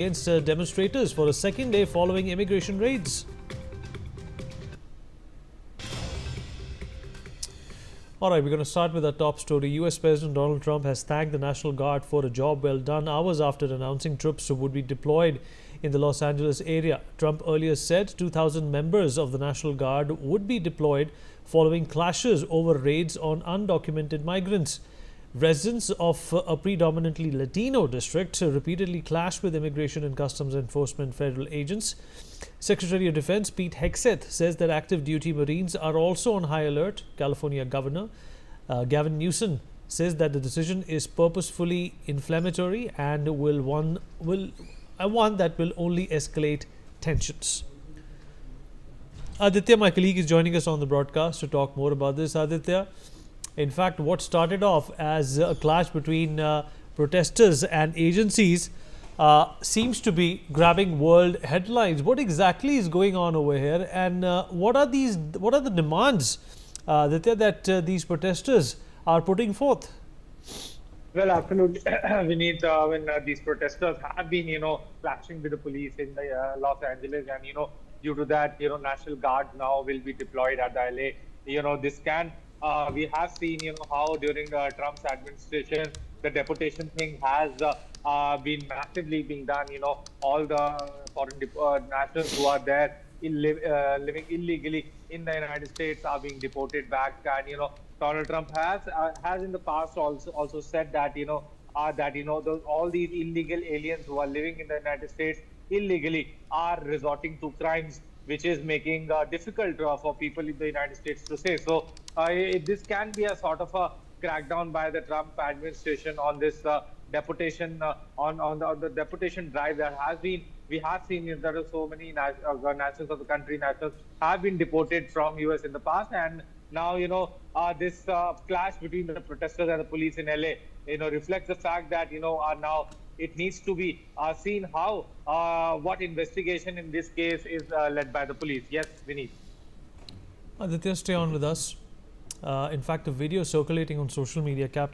against demonstrators for a second day following immigration raids. All right, we're going to start with our top story. US President Donald Trump has thanked the National Guard for a job well done hours after announcing troops would be deployed in the Los Angeles area. Trump earlier said 2,000 members of the National Guard would be deployed following clashes over raids on undocumented migrants. Residents of a predominantly Latino district repeatedly clashed with immigration and customs enforcement federal agents. Secretary of Defense Pete Hegseth says that active duty Marines are also on high alert. California Governor Gavin Newsom says that the decision is purposefully inflammatory and one that will only escalate tensions. Aditya, my colleague, is joining us on the broadcast to talk more about this. Aditya, in fact, what started off as a clash between protesters and agencies seems to be grabbing world headlines. What exactly is going on over here, and what are the demands that these protesters are putting forth? Well, absolutely, Vineet. When these protesters have been, clashing with the police in the Los Angeles, and due to that, National Guard now will be deployed at the LA. This can. We have seen, how during Trump's administration, the deportation thing has been massively being done. All the foreign nationals who are there living illegally in the United States are being deported back. And Donald Trump has in the past also said that all these illegal aliens who are living in the United States illegally are resorting to crimes, which is making difficult for people in the United States to say. So this can be a sort of a crackdown by the Trump administration on this deportation, on the deportation drive that has been. We have seen that so many nationals of the country, nationals have been deported from US in the past, and now this clash between the protesters and the police in LA reflects the fact that now it needs to be seen how what investigation in this case is led by the police. Yes, Vineet. Aditya, stay on with us. In fact, a video circulating on social media captured